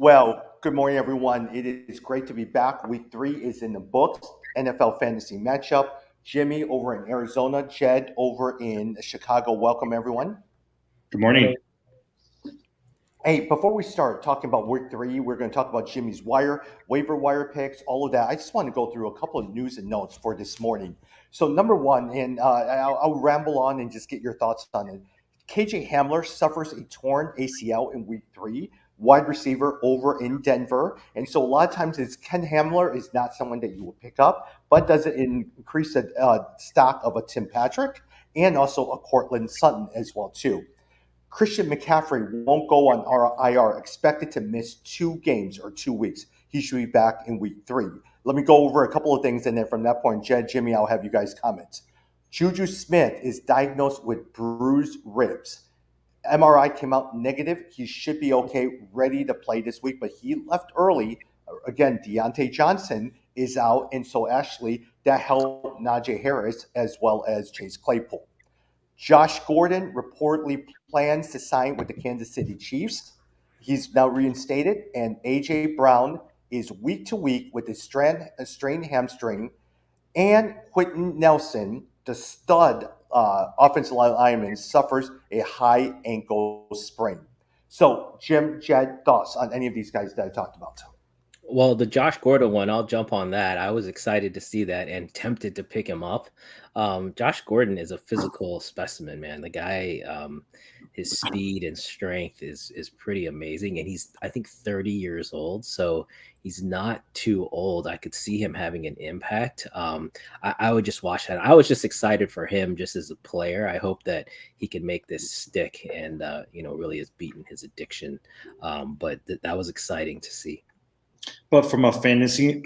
Well, good morning, everyone. It is great to be back. Week 3 is in the books. NFL fantasy matchup. Jimmy over in Arizona, Jed over in Chicago. Welcome, everyone. Good morning. Hey, before we start talking about week 3, we're going to talk about Jimmy's waiver wire picks, all of that. I just want to go through a couple of news and notes for this morning. So, number one, and I'll ramble on and just get your thoughts on it. KJ Hamler suffers a torn ACL in week 3, wide receiver over in Denver. And so, a lot of times, it's Ken Hamler is not someone that you will pick up, but does it increase the stock of a Tim Patrick and also a Cortland Sutton as well, too. Christian McCaffrey won't go on IR, expected to miss 2 games or 2 weeks. He should be back in week 3. Let me go over a couple of things, and then from that point, Jed, Jimmy, I'll have you guys comment. Juju Smith is diagnosed with bruised ribs. MRI came out negative. He should be okay, ready to play this week, but he left early. Again, Deontay Johnson is out, and so actually that helped Najee Harris as well as Chase Claypool. Josh Gordon reportedly plans to sign with the Kansas City Chiefs. He's now reinstated, and A.J. Brown is week to week with a strained hamstring, and Quentin Nelson, the stud offensive lineman, suffers a high ankle sprain. So, Jim, Jed, thoughts on any of these guys that I talked about? Well, the Josh Gordon one, I'll jump on that. I was excited to see that and tempted to pick him up. Josh Gordon is a physical specimen, man. The guy, his speed and strength is pretty amazing, and he's I think 30 years old, so he's not too old. I could see him having an impact. I would just watch that. I was just excited for him just as a player. I hope that he can make this stick and really has beaten his addiction. But that was exciting to see. But from a fantasy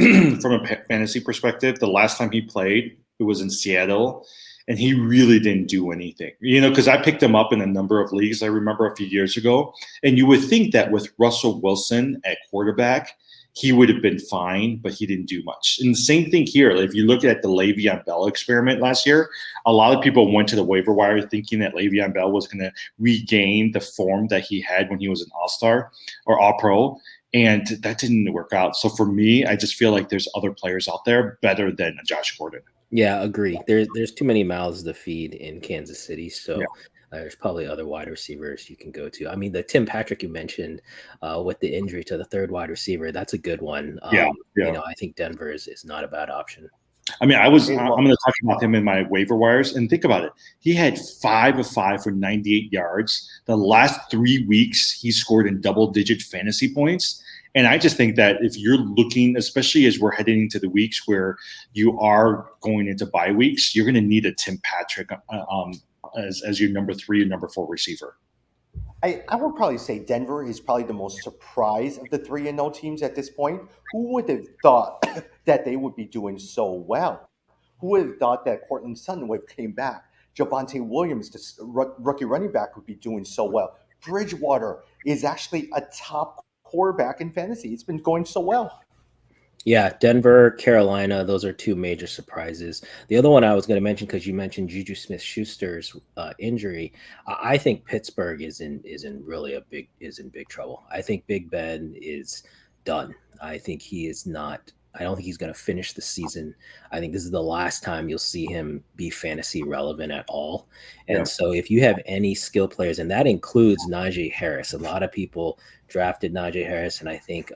perspective, the last time he played, it was in Seattle, and he really didn't do anything. Because I picked him up in a number of leagues, I remember a few years ago, and you would think that with Russell Wilson at quarterback, he would have been fine, but he didn't do much. And the same thing here. If you look at the Le'Veon Bell experiment last year, a lot of people went to the waiver wire thinking that Le'Veon Bell was going to regain the form that he had when he was an All-Star or All-Pro. And that didn't work out. So for me, I just feel like there's other players out there better than Josh Gordon. Yeah, agree. There's too many mouths to feed in Kansas City. So yeah. There's probably other wide receivers you can go to. I mean, the Tim Patrick you mentioned with the injury to the third wide receiver, that's a good one. I think Denver is not a bad option. I mean, I'm going to talk about him in my waiver wires, and think about it. He had 5 of 5 for 98 yards. The last 3 weeks, he scored in double-digit fantasy points. And I just think that if you're looking, especially as we're heading into the weeks where you are going into bye weeks, you're going to need a Tim Patrick as your number 3 and number 4 receiver. I would probably say Denver is probably the most surprised of the 3-0 teams at this point. Who would have thought that they would be doing so well? Who would have thought that Cortland Sutton would have came back? Javonte Williams, the rookie running back, would be doing so well. Bridgewater is actually a top quarterback in fantasy. It's been going so well. Yeah, Denver, Carolina, those are 2 major surprises. The other one I was going to mention, because you mentioned Juju Smith-Schuster's injury, I think Pittsburgh is in big trouble. I think Big Ben is done. I think he is not. I don't think he's going to finish the season. I think this is the last time you'll see him be fantasy relevant at all. And so if you have any skill players, and that includes Najee Harris, a lot of people drafted Najee Harris, and I think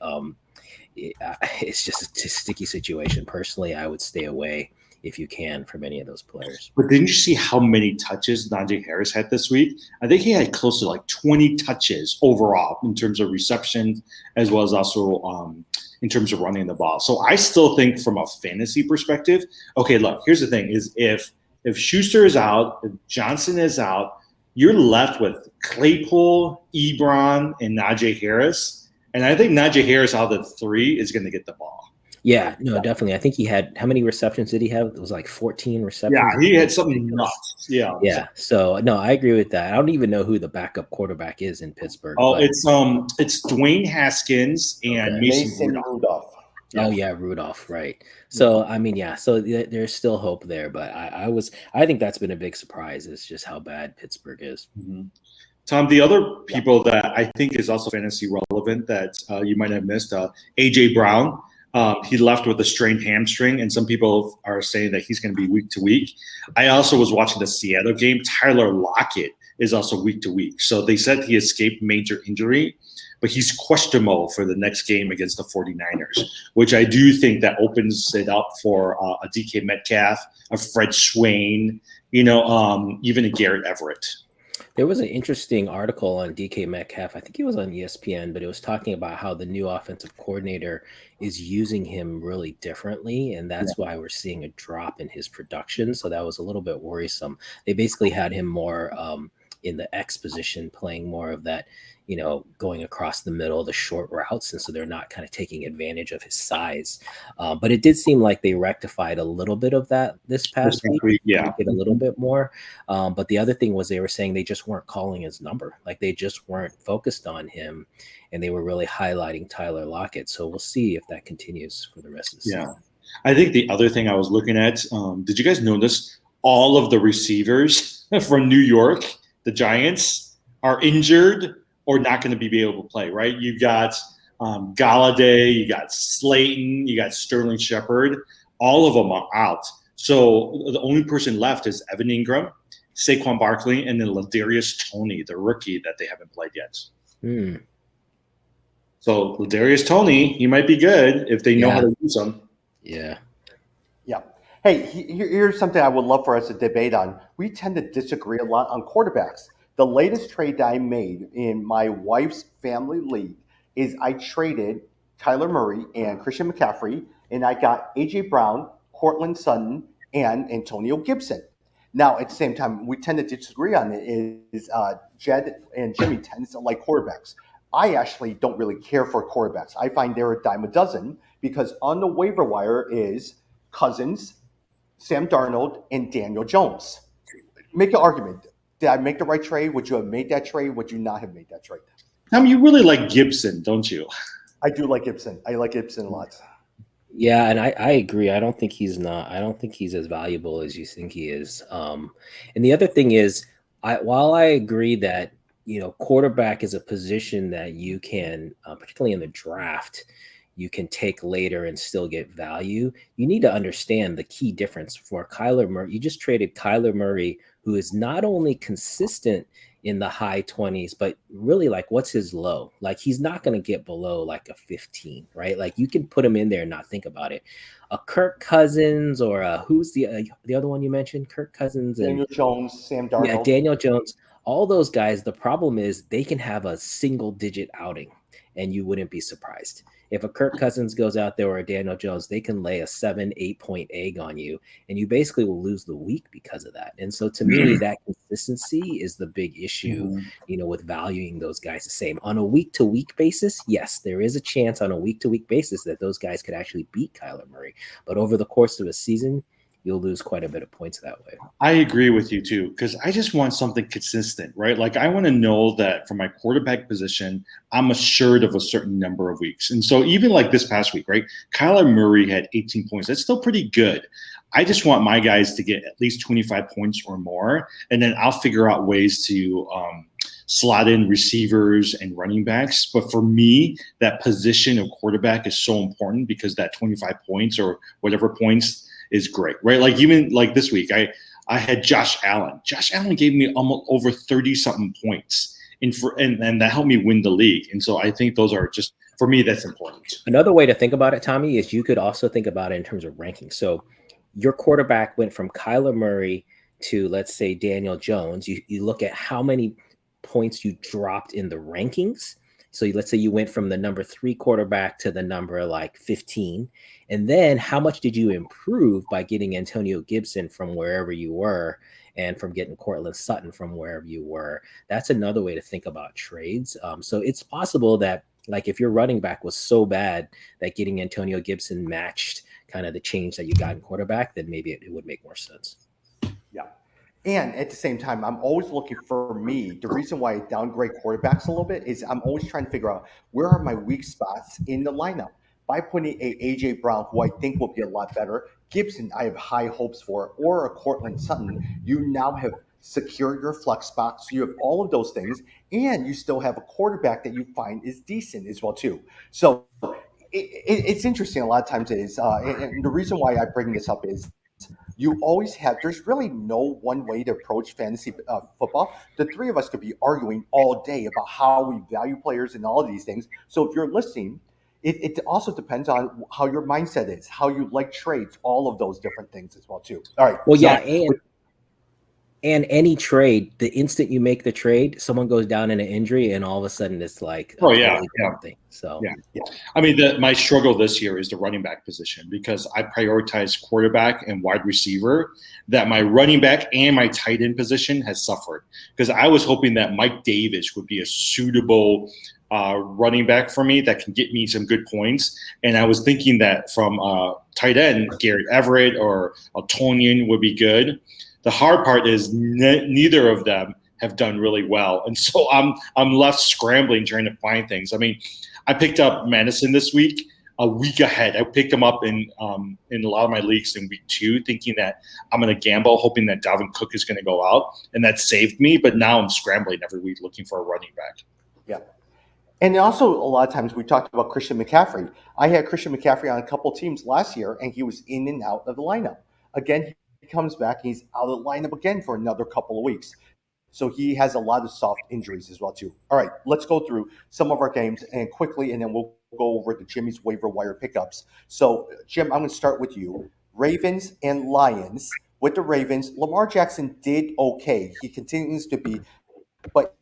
it's just a sticky situation. Personally, I would stay away if you can from any of those players. But didn't you see how many touches Najee Harris had this week? I think he had close to like 20 touches overall in terms of receptions, as well as also in terms of running the ball. So I still think from a fantasy perspective, okay, look, here's the thing is if Schuster is out, if Johnson is out, you're left with Claypool, Ebron, and Najee Harris. And I think Najee Harris out of the 3 is going to get the ball. Yeah, no, definitely. I think he had, how many receptions did he have? It was like 14 receptions. Yeah, he had something nuts. Yeah. Yeah. So no, I agree with that. I don't even know who the backup quarterback is in Pittsburgh. Oh, it's Dwayne Haskins and Mason Rudolph. Oh yeah, Rudolph, right. So I mean, yeah, so there's still hope there, but I think that's been a big surprise is just how bad Pittsburgh is. Mm-hmm. Tom, the other people that I think is also fantasy relevant that you might have missed, AJ Brown. He left with a strained hamstring, and some people are saying that he's going to be week to week. I also was watching the Seattle game. Tyler Lockett is also week to week. So they said he escaped major injury, but he's questionable for the next game against the 49ers, which I do think that opens it up for a DK Metcalf, a Fred Swain, even a Garrett Everett. There was an interesting article on DK Metcalf. I think it was on ESPN, but it was talking about how the new offensive coordinator is using him really differently, and that's why we're seeing a drop in his production. So that was a little bit worrisome. They basically had him more in the X position, playing more of that, going across the middle, the short routes. And so they're not kind of taking advantage of his size. But it did seem like they rectified a little bit of that this past week. Yeah. A little bit more. But the other thing was they were saying they just weren't calling his number. Like they just weren't focused on him. And they were really highlighting Tyler Lockett. So we'll see if that continues for the rest of the season. Yeah. I think the other thing I was looking at, did you guys notice all of the receivers from New York, the Giants, are injured or not going to be able to play, right? You've got Galladay, you got Slayton, you got Sterling Shepard. All of them are out. So the only person left is Evan Ingram, Saquon Barkley, and then Ladarius Toney, the rookie that they haven't played yet. So Ladarius Toney, he might be good if they know how to use him. Yeah. Yeah. Hey, here's something I would love for us to debate on. We tend to disagree a lot on quarterbacks. The latest trade that I made in my wife's family league is I traded Kyler Murray and Christian McCaffrey, and I got A.J. Brown, Cortland Sutton, and Antonio Gibson. Now, at the same time, we tend to disagree on it is Jed and Jimmy tend to like quarterbacks. I actually don't really care for quarterbacks. I find they're a dime a dozen because on the waiver wire is Cousins, Sam Darnold, and Daniel Jones. Make an argument. Did I make the right trade? Would you have made that trade? Would you not have made that trade? You really like Gibson, don't you? I do like Gibson. I like Gibson a lot. Yeah, and I agree. I don't think he's as valuable as you think he is. And the other thing is, while I agree that quarterback is a position that you can, particularly in the draft, you can take later and still get value. You need to understand the key difference for Kyler Murray. You just traded Kyler Murray, who is not only consistent in the high 20s, but really like what's his low? Like he's not going to get below like a 15, right? Like you can put him in there and not think about it. A Kirk Cousins or who's the other one you mentioned? Kirk Cousins and Daniel Jones, Sam Darnold. Yeah, Daniel Jones. All those guys, the problem is they can have a single digit outing and you wouldn't be surprised. If a Kirk Cousins goes out there or a Daniel Jones, they can lay a 7-8 point egg on you, and you basically will lose the week because of that. And so to me, that consistency is the big issue, with valuing those guys the same. On a week-to-week basis, yes, there is a chance on a week-to-week basis that those guys could actually beat Kyler Murray. But over the course of a season, you'll lose quite a bit of points that way. I agree with you too, because I just want something consistent, right? Like I want to know that for my quarterback position, I'm assured of a certain number of weeks. And so even like this past week, right? Kyler Murray had 18 points. That's still pretty good. I just want my guys to get at least 25 points or more, and then I'll figure out ways to slot in receivers and running backs. But for me, that position of quarterback is so important because that 25 points or whatever points is great, right? Like even like this week, I had Josh Allen. Josh Allen gave me almost over 30-something points, and that helped me win the league. And so I think those are just, for me, that's important. Another way to think about it, Tommy, is you could also think about it in terms of ranking. So your quarterback went from Kyler Murray to, let's say, Daniel Jones. You look at how many points you dropped in the rankings. So let's say you went from the number 3 quarterback to the number like 15. And then how much did you improve by getting Antonio Gibson from wherever you were and from getting Cortland Sutton from wherever you were? That's another way to think about trades. So it's possible that like if your running back was so bad that getting Antonio Gibson matched kind of the change that you got in quarterback, then maybe it would make more sense. Yeah. And at the same time, I'm always looking for me. The reason why I downgrade quarterbacks a little bit is I'm always trying to figure out where are my weak spots in the lineup. By putting a A.J. Brown, who I think will be a lot better, Gibson, I have high hopes for, or a Cortland Sutton, you now have secure your flex spot. So you have all of those things, and you still have a quarterback that you find is decent as well too. So it's interesting. A lot of times it is, and the reason why I bring this up is you always have. There's really no one way to approach fantasy football. The three of us could be arguing all day about how we value players and all of these things. So if you're listening, it also depends on how your mindset is, how you like trades, all of those different things as well too. All right. Well, so, yeah, and any trade, the instant you make the trade, someone goes down in an injury, and all of a sudden it's like a totally different thing. So yeah. I mean, my struggle this year is the running back position because I prioritize quarterback and wide receiver. That my running back and my tight end position has suffered because I was hoping that Mike Davis would be a suitable running back for me that can get me some good points. And I was thinking that from tight end, Garrett Everett or Tonian would be good. The hard part is neither of them have done really well, and so I'm left scrambling trying to find things. I mean, I picked up Madison this week, a week ahead. I picked him up in a lot of my leagues in week 2, thinking that I'm going to gamble, hoping that Dalvin Cook is going to go out, and that saved me. But now I'm scrambling every week looking for a running back. Yeah. And also, a lot of times we talked about Christian McCaffrey. I had Christian McCaffrey on a couple teams last year, and he was in and out of the lineup. Again, he comes back, and he's out of the lineup again for another couple of weeks. So he has a lot of soft injuries as well, too. All right, let's go through some of our games and quickly, and then we'll go over to Jimmy's waiver wire pickups. So, Jim, I'm going to start with you. Ravens and Lions. With the Ravens, Lamar Jackson did okay. He continues to be, but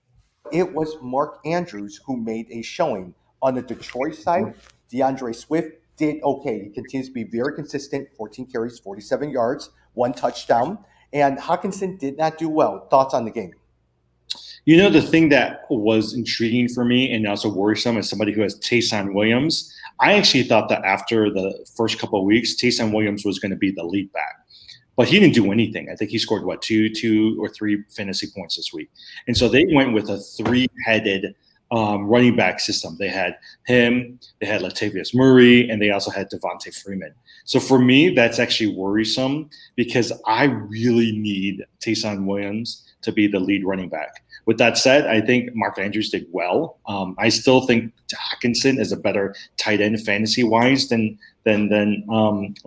it was Mark Andrews who made a showing. On the Detroit side, DeAndre Swift did okay. He continues to be very consistent, 14 carries, 47 yards, 1 touchdown. And Hawkinson did not do well. Thoughts on the game? You know, the thing that was intriguing for me and also worrisome as somebody who has Taysom Williams, I actually thought that after the first couple of weeks, Taysom Williams was going to be the lead back. But he didn't do anything. I think he scored, two or three fantasy points this week. And so they went with a 3-headed running back system. They had him, they had Latavius Murray, and they also had Devontae Freeman. So for me, that's actually worrisome because I really need Taysom Williams to be the lead running back. With that said, I think Mark Andrews did well. I still think Hawkinson is a better tight end fantasy-wise than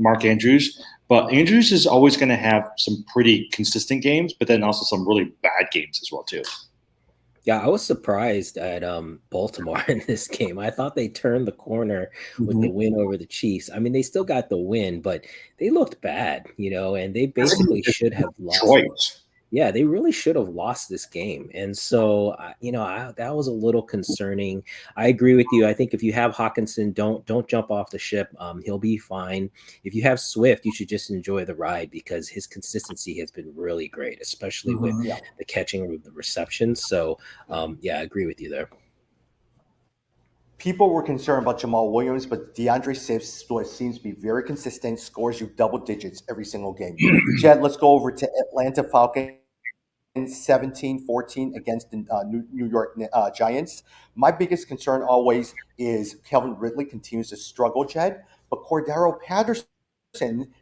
Mark Andrews. But Andrews is always going to have some pretty consistent games, but then also some really bad games as well, too. Yeah, I was surprised at Baltimore in this game. I thought they turned the corner with the win over the Chiefs. I mean, they still got the win, but they looked bad, and they basically should have lost. Yeah, they really should have lost this game. And so, that was a little concerning. I agree with you. I think if you have Hawkinson, don't jump off the ship. He'll be fine. If you have Swift, you should just enjoy the ride because his consistency has been really great, especially with the catching of the receptions. So, I agree with you there. People were concerned about Jamal Williams, but DeAndre Swift seems to be very consistent, scores you double digits every single game. Jed, let's go over to Atlanta Falcons 17-14 against the New York Giants. My biggest concern always is Calvin Ridley continues to struggle, Jed, but Cordero Patterson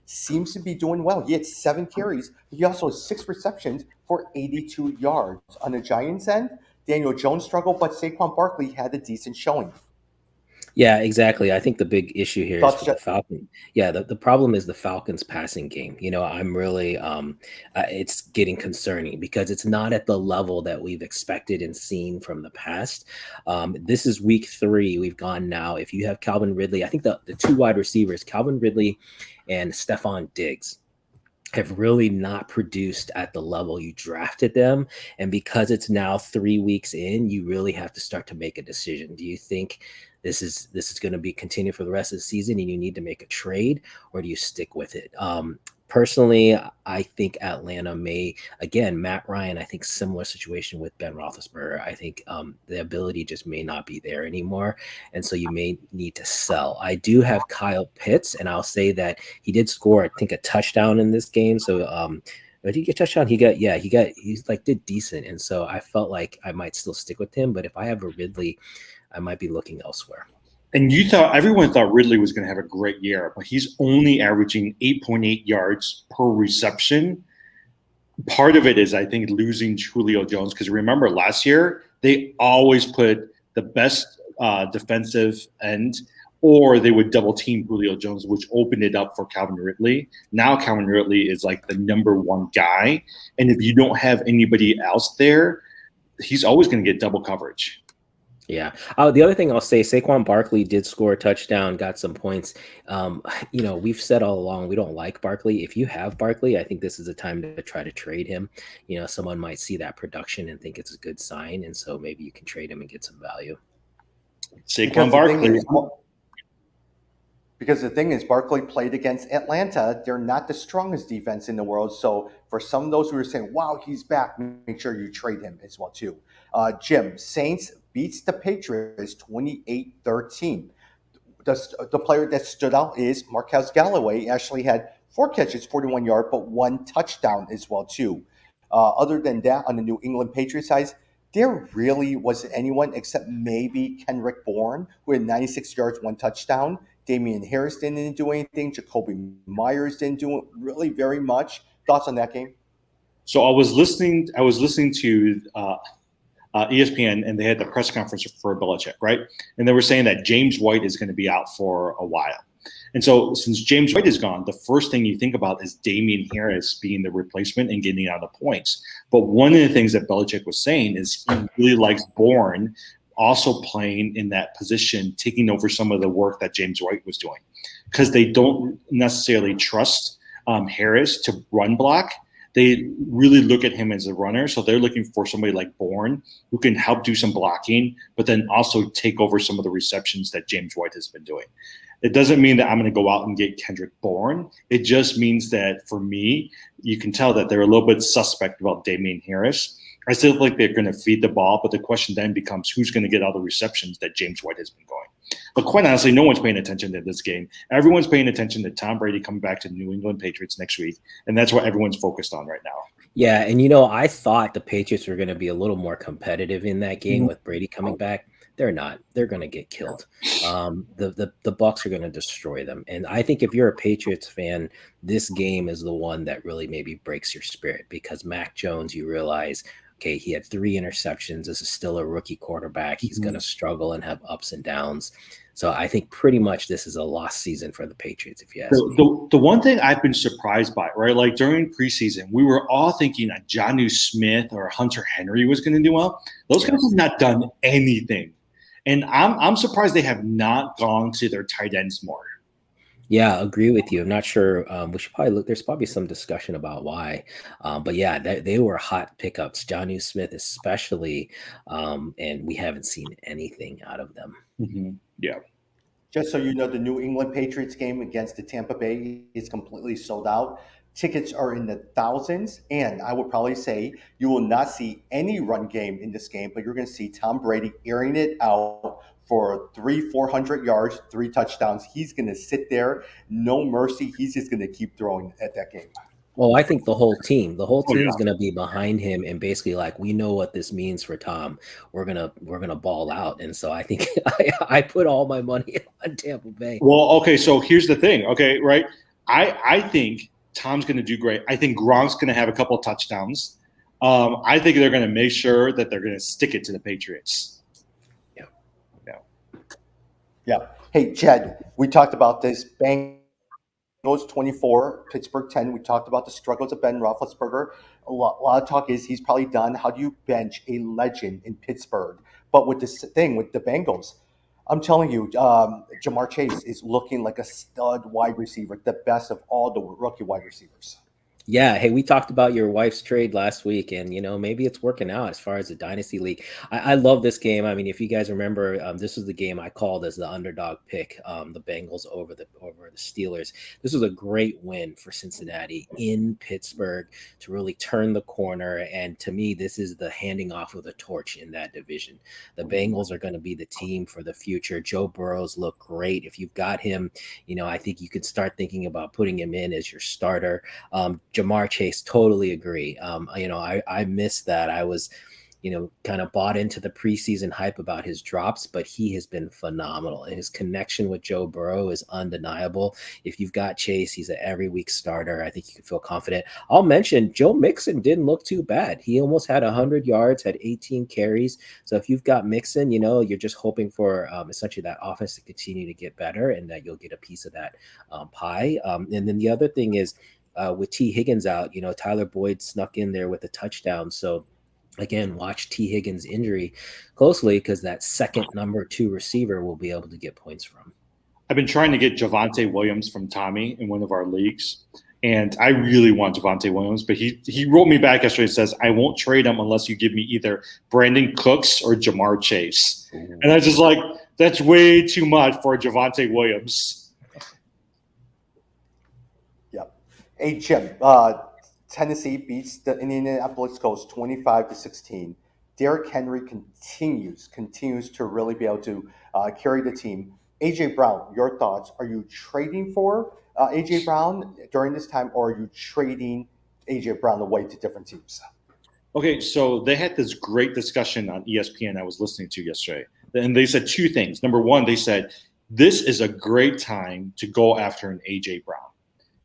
seems to be doing well. He had 7 carries. He also has 6 receptions for 82 yards. On the Giants end, Daniel Jones struggled, but Saquon Barkley had a decent showing. Yeah, exactly. I think the big issue here is with the Falcons. Yeah, the problem is the Falcons passing game. I'm really it's getting concerning because it's not at the level that we've expected and seen from the past. This is week 3. We've gone now. If you have Calvin Ridley, I think the 2 wide receivers, Calvin Ridley and Stephon Diggs, have really not produced at the level you drafted them. And because it's now 3 weeks in, you really have to start to make a decision. Do you think this is going to be continued for the rest of the season and you need to make a trade, or do you stick with it? Personally, I think Atlanta may, again, Matt Ryan, I think similar situation with Ben Roethlisberger. I think the ability just may not be there anymore. And so you may need to sell. I do have Kyle Pitts, and I'll say that he did score, I think, a touchdown in this game. So did he get a touchdown? He did decent. And so I felt like I might still stick with him. But if I have a Ridley, I might be looking elsewhere. And everyone thought Ridley was going to have a great year, but he's only averaging 8.8 yards per reception. part of it is I think losing Julio Jones, because remember last year they always put the best defensive end, or they would double team Julio Jones, which opened it up for Calvin Ridley. Now Calvin Ridley is like the number one guy, and if you don't have anybody else there, he's always going to get double coverage. Yeah. The other thing I'll say, Saquon Barkley did score a touchdown, got some points. We've said all along we don't like Barkley. If you have Barkley, I think this is a time to try to trade him. Someone might see that production and think it's a good sign, and so maybe you can trade him and get some value. Saquon Barkley. Because the thing is, Barkley played against Atlanta. They're not the strongest defense in the world. So for some of those who are saying, wow, he's back, make sure you trade him as well, too. Jim, Saints beats the Patriots 28-13. The player that stood out is Marquez Galloway. He actually had 4 catches, 41 yards, but 1 touchdown as well, too. Other than that, on the New England Patriots side, there really wasn't anyone except maybe Kendrick Bourne, who had 96 yards, 1 touchdown. Damian Harris didn't do anything. Jacoby Myers didn't do really very much. Thoughts on that game? So I was listening to ESPN, and they had the press conference for Belichick, right? And they were saying that James White is going to be out for a while. And so since James White is gone, the first thing you think about is Damian Harris being the replacement and getting out of points. But one of the things that Belichick was saying is he really likes Bourne also playing in that position, taking over some of the work that James White was doing, because they don't necessarily trust Harris to run block. They really look at him as a runner. So they're looking for somebody like Bourne who can help do some blocking, but then also take over some of the receptions that James White has been doing. It doesn't mean that I'm going to go out and get Kendrick Bourne. It just means that for me, you can tell that they're a little bit suspect about Damian Harris. I still think they're going to feed the ball, but the question then becomes who's going to get all the receptions that James White has been going. But quite honestly, no one's paying attention to this game. Everyone's paying attention to Tom Brady coming back to the New England Patriots next week, and that's what everyone's focused on right now. Yeah, and I thought the Patriots were going to be a little more competitive in that game with Brady coming back. They're not. They're going to get killed. The Bucs are going to destroy them. And I think if you're a Patriots fan, this game is the one that really maybe breaks your spirit, because Mac Jones, you realize, okay, he had 3 interceptions. This is still a rookie quarterback. He's going to struggle and have ups and downs. So I think pretty much this is a lost season for the Patriots, if you ask me. The one thing I've been surprised by, right, like during preseason, we were all thinking that Jonnu Smith or Hunter Henry was going to do well. Those guys have not done anything. And I'm surprised they have not gone to their tight ends more. Yeah, agree with you. I'm not sure. We should probably look. There's probably some discussion about why. But yeah, they were hot pickups. Jonnu Smith especially. And we haven't seen anything out of them. Mm-hmm. Yeah. Just so you know, the New England Patriots game against the Tampa Bay is completely sold out. Tickets are in the thousands, and I would probably say you will not see any run game in this game, but you're going to see Tom Brady airing it out for 300-400 yards, 3 touchdowns. He's going to sit there, no mercy. He's just going to keep throwing at that game. Well, I think the whole team is going to be behind him, and basically like, we know what this means for Tom. We're gonna ball out, and so I think I put all my money on Tampa Bay. Well, okay, so here's the thing, okay, right? I think Tom's going to do great. I think Gronk's going to have a couple of touchdowns. I think they're going to make sure that they're going to stick it to the Patriots. Yeah. Hey, Jed, we talked about this. Bengals 24, Pittsburgh 10. We talked about the struggles of Ben Roethlisberger. A lot of talk is he's probably done. How do you bench a legend in Pittsburgh? But with this thing with the Bengals, I'm telling you, Jamar Chase is looking like a stud wide receiver, the best of all the rookie wide receivers. Yeah. Hey, we talked about your wife's trade last week, and maybe it's working out as far as the dynasty league. I love this game. I mean, if you guys remember, this was the game I called as the underdog pick, the Bengals over the Steelers. This was a great win for Cincinnati in Pittsburgh to really turn the corner. And to me, this is the handing off of the torch in that division. The Bengals are going to be the team for the future. Joe Burrows looked great. If you've got him, I think you could start thinking about putting him in as your starter. Jamar Chase, totally agree. I missed that. I was, kind of bought into the preseason hype about his drops, but he has been phenomenal. And his connection with Joe Burrow is undeniable. If you've got Chase, he's an every week starter. I think you can feel confident. I'll mention Joe Mixon didn't look too bad. He almost had 100 yards, had 18 carries. So if you've got Mixon, you're just hoping for essentially that offense to continue to get better and that you'll get a piece of that pie. And then the other thing is with T. Higgins out, Tyler Boyd snuck in there with a touchdown. So again, watch T. Higgins' injury closely because that second number 2 receiver will be able to get points from. I've been trying to get Javonte Williams from Tommy in one of our leagues, and I really want Javonte Williams, but he wrote me back yesterday and says, I won't trade him unless you give me either Brandon Cooks or Jamar Chase. Ooh. And I was just like, that's way too much for Javonte Williams. Yep. Hey, Jim, Tennessee beats the Indianapolis Colts 25-16. Derrick Henry continues to really be able to carry the team. AJ Brown, your thoughts? Are you trading for AJ Brown during this time, or are you trading AJ Brown away to different teams? Okay, so they had this great discussion on ESPN I was listening to yesterday, and they said 2 things. Number one, they said this is a great time to go after an AJ Brown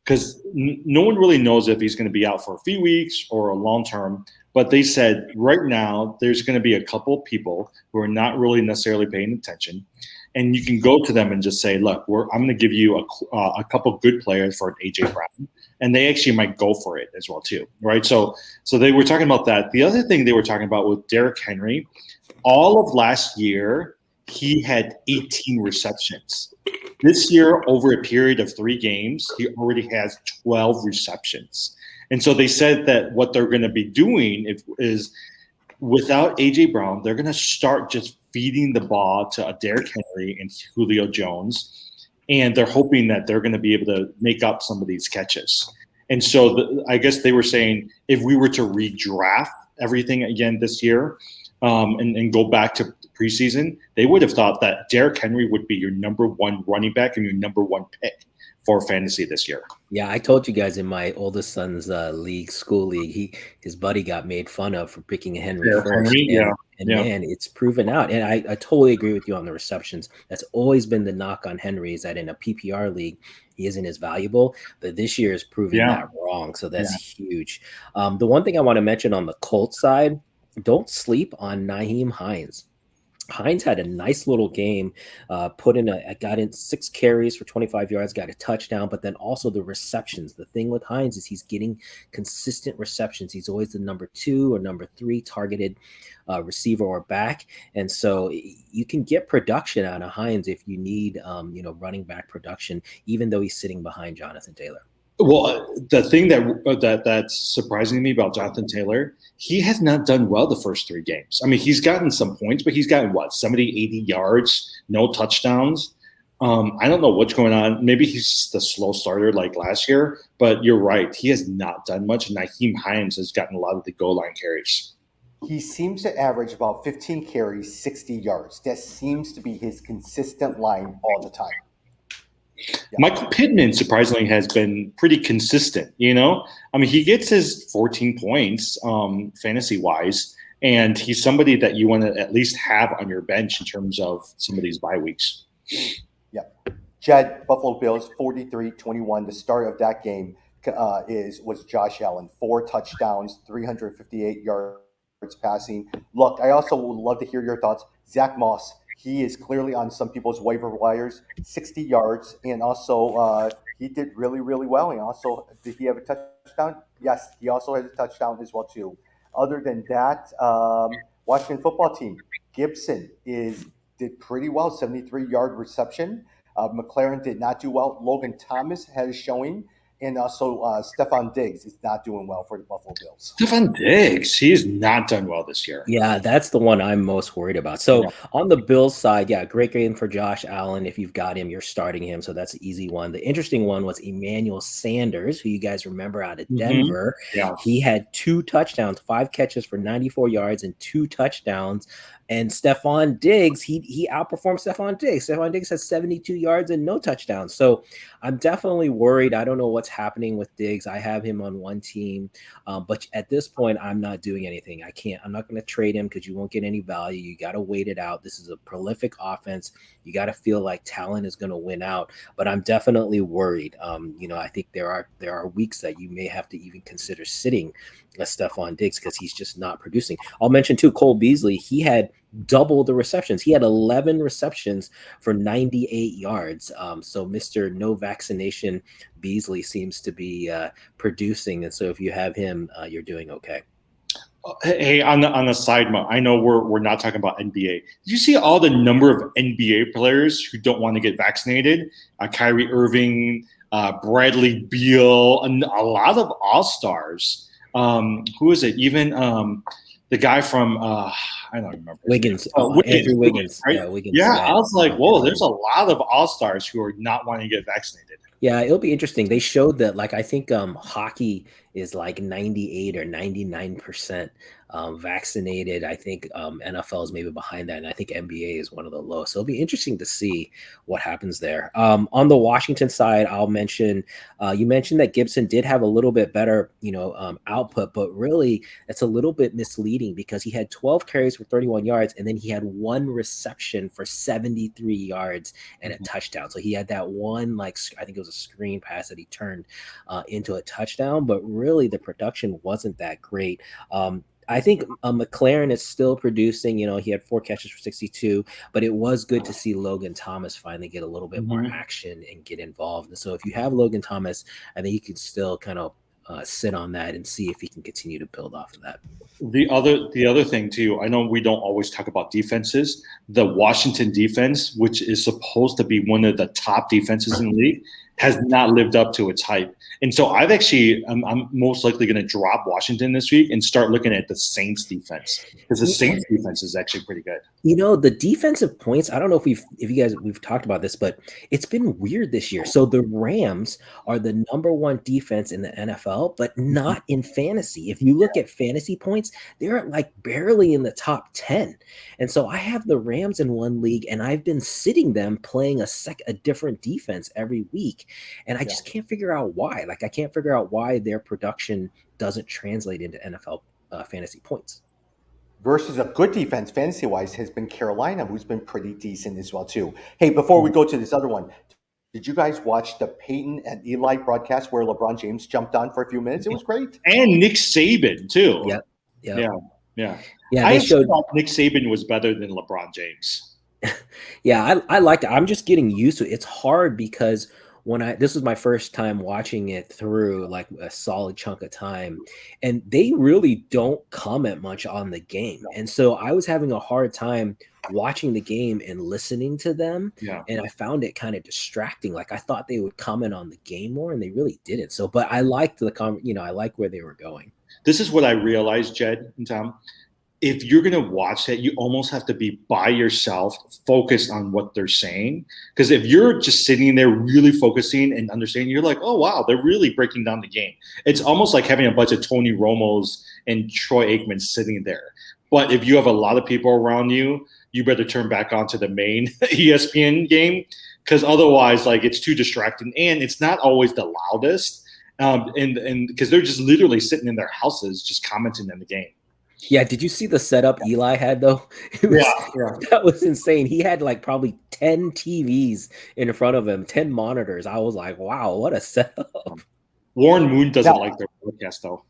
because no one really knows if he's going to be out for a few weeks or a long term. But they said right now there's going to be a couple of people who are not really necessarily paying attention. And you can go to them and just say, look, I'm going to give you a couple good players for an AJ Brown. And they actually might go for it as well, too. Right. So they were talking about that. The other thing they were talking about with Derrick Henry, all of last year, he had 18 receptions. This year, over a period of 3 games, he already has 12 receptions. And so they said that what they're going to be doing is without AJ Brown, they're going to start just feeding the ball to Derrick Henry and Julio Jones, and they're hoping that they're going to be able to make up some of these catches. And so I guess they were saying if we were to redraft everything again this year and go back to preseason, they would have thought that Derrick Henry would be your number 1 running back and your number 1 pick for fantasy this year. Yeah, I told you guys in my oldest son's school league, his buddy got made fun of for picking Henry first. Man, it's proven out. And I totally agree with you on the receptions. That's always been the knock on Henry is that in a PPR league, he isn't as valuable. But this year is proving that wrong. So that's huge. The one thing I want to mention on the Colts side, don't sleep on Nyheim Hines. Hines had a nice little game, got in 6 carries for 25 yards, got a touchdown, but then also the receptions. The thing with Hines is he's getting consistent receptions. He's always the number 2 or number 3 targeted receiver or back. And so you can get production out of Hines if you need, running back production, even though he's sitting behind Jonathan Taylor. Well, the thing that's surprising me about Jonathan Taylor, he has not done well the first 3 games. I mean, he's gotten some points, but he's gotten 70, 80 yards, no touchdowns. I don't know what's going on. Maybe he's the slow starter like last year, but you're right. He has not done much. Nyheim Hines has gotten a lot of the goal line carries. He seems to average about 15 carries, 60 yards. That seems to be his consistent line all the time. Yeah. Michael Pittman, surprisingly, has been pretty consistent, I mean, he gets his 14 points fantasy-wise, and he's somebody that you want to at least have on your bench in terms of some of these bye weeks. Yep. Jed, Buffalo Bills, 43-21. The start of that game was Josh Allen. 4 touchdowns, 358 yards passing. Look, I also would love to hear your thoughts. Zach Moss. He is clearly on some people's waiver wires, 60 yards, and also he did really, really well. And also, did he have a touchdown? Yes, he also has a touchdown as well, too. Other than that, Washington football team, Gibson did pretty well, 73-yard reception. McLaren did not do well. Logan Thomas had a showing. And also, Stephon Diggs is not doing well for the Buffalo Bills. Stephon Diggs, he has not done well this year. Yeah, that's the one I'm most worried about. So on the Bills side, great game for Josh Allen. If you've got him, you're starting him. So that's an easy one. The interesting one was Emmanuel Sanders, who you guys remember out of Denver. Yeah. He had 2 touchdowns, 5 catches for 94 yards and 2 touchdowns. And Stephon Diggs, he outperformed Stephon Diggs. Stephon Diggs has 72 yards and no touchdowns. So I'm definitely worried. I don't know what's happening with Diggs. I have him on one team, but at this point, I'm not doing anything. I'm not going to trade him because you won't get any value. You got to wait it out. This is a prolific offense. You got to feel like talent is going to win out, but I'm definitely worried. I think there are weeks that you may have to even consider sitting Stephon Diggs because he's just not producing. I'll mention too, Cole Beasley. He had double the receptions. He had 11 receptions for 98 yards. So Mr. No Vaccination Beasley seems to be producing, and so if you have him, you're doing okay. Hey, on the side note, I know we're not talking about NBA. Did you see all the number of NBA players who don't want to get vaccinated? Kyrie Irving, Bradley Beal, and a lot of All-Stars. Who is it? Even the guy from I don't remember. Wiggins. Andrew Wiggins. Right? Yeah, Wiggins. Yeah, I was like, whoa, there's a lot of All-Stars who are not wanting to get vaccinated. Yeah, it'll be interesting. They showed that, like, I think hockey is like 98 or 99% vaccinated. I think NFL is maybe behind that, and I think NBA is one of the lowest. So it'll be interesting to see what happens there. On the Washington side, I'll mention you mentioned that Gibson did have a little bit better, output, but really that's a little bit misleading because he had 12 carries for 31 yards, and then he had one reception for 73 yards and a touchdown. So he had that one, like, I think it was a screen pass that he turned into a touchdown, but really the production wasn't that great. I think McLaren is still producing. He had 4 catches for 62, but it was good to see Logan Thomas finally get a little bit more action and get involved. And so if you have Logan Thomas, I think you can still kind of sit on that and see if he can continue to build off of that. The other thing too, I know we don't always talk about defenses. The Washington defense, which is supposed to be one of the top defenses in the league, has not lived up to its hype. And so I'm most likely going to drop Washington this week and start looking at the Saints defense because the Saints defense is actually pretty good. The defensive points, I don't know if we've talked about this, but it's been weird this year. So the Rams are the number 1 defense in the NFL, but not in fantasy. If you look at fantasy points, they're like barely in the top 10. And so I have the Rams in one league, and I've been sitting them playing a different defense every week. And I just can't figure out why. Like, I can't figure out why their production doesn't translate into NFL fantasy points. Versus a good defense, fantasy-wise, has been Carolina, who's been pretty decent as well, too. Hey, before we go to this other one, did you guys watch the Peyton and Eli broadcast where LeBron James jumped on for a few minutes? It was great. And Nick Saban, too. Yep. Yeah. I thought Nick Saban was better than LeBron James. Yeah, I liked it. I'm just getting used to it. It's hard because this was my first time watching it through like a solid chunk of time, and they really don't comment much on the game. And so I was having a hard time watching the game and listening to them. Yeah. And I found it kind of distracting. Like, I thought they would comment on the game more, and they really didn't. So, but I liked I like where they were going. This is what I realized, Jed and Tom. If you're going to watch that, you almost have to be by yourself, focused on what they're saying. Because if you're just sitting there really focusing and understanding, you're like, oh, wow, they're really breaking down the game. It's almost like having a bunch of Tony Romos and Troy Aikman sitting there. But if you have a lot of people around you, you better turn back onto the main ESPN game, because otherwise, like, it's too distracting. And it's not always the loudest. And because they're just literally sitting in their houses just commenting on the game. Yeah, did you see the setup Eli had, though? That was insane. He had like probably 10 TVs in front of him, 10 monitors. I was like, wow, what a setup. Warren Moon doesn't like their broadcast, though.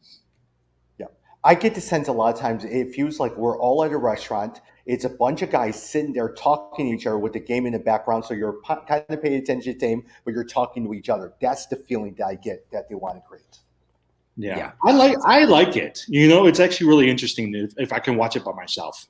Yeah. I get the sense a lot of times it feels like we're all at a restaurant. It's a bunch of guys sitting there talking to each other with the game in the background. So you're kind of paying attention to the game, but you're talking to each other. That's the feeling that I get that they want to create. Yeah. I like it. It's actually really interesting if I can watch it by myself.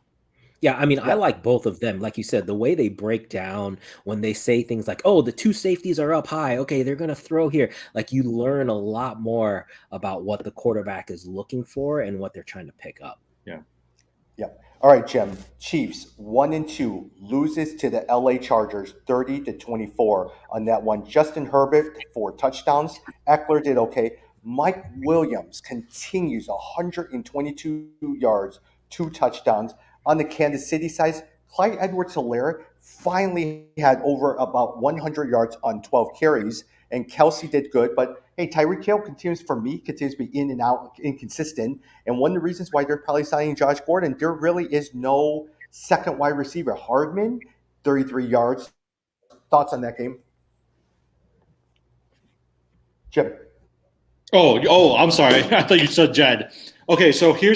Yeah, I mean, I like both of them. Like you said, the way they break down when they say things like, oh, the 2 safeties are up high. Okay, they're going to throw here. Like, you learn a lot more about what the quarterback is looking for and what they're trying to pick up. Yeah. All right, Jim. Chiefs 1-2 loses to the LA Chargers 30-24 on that one. Justin Herbert 4 touchdowns. Eckler did okay. Mike Williams continues 122 yards, 2 touchdowns. On the Kansas City side, Clyde Edwards-Helaire finally had over about 100 yards on 12 carries, and Kelsey did good. But, Hey, Tyreek Hill continues to be in and out, inconsistent. And one of the reasons why they're probably signing Josh Gordon, there really is no second wide receiver. Hardman, 33 yards. Thoughts on that game? Jim. Oh, I'm sorry. I thought you said Jed. Okay, so here.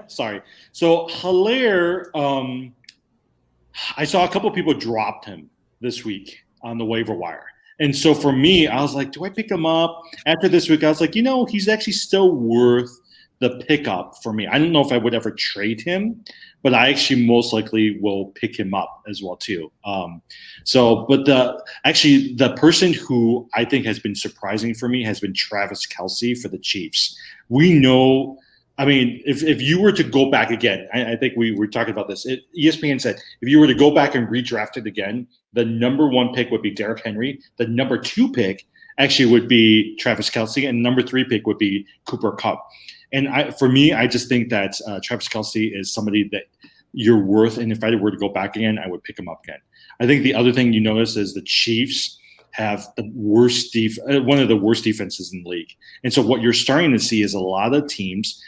Sorry. So Hilaire, I saw a couple of people dropped him this week on the waiver wire. And so for me, I was like, do I pick him up? After this week, I was like, he's actually still worth the pickup for me. I don't know if I would ever trade him, but I actually most likely will pick him up as well too. But the person who I think has been surprising for me has been Travis Kelce for the Chiefs. We know. I mean, if you were to go back again, I think we were talking about this. ESPN said if you were to go back and redraft it again, the number 1 pick would be Derrick Henry. The number 2 pick actually would be Travis Kelce, and number 3 pick would be Cooper Kupp. And for me, I just think that Travis Kelce is somebody that you're worth. And if I were to go back again, I would pick him up again. I think the other thing you notice is the Chiefs have the worst one of the worst defenses in the league. And so what you're starting to see is a lot of teams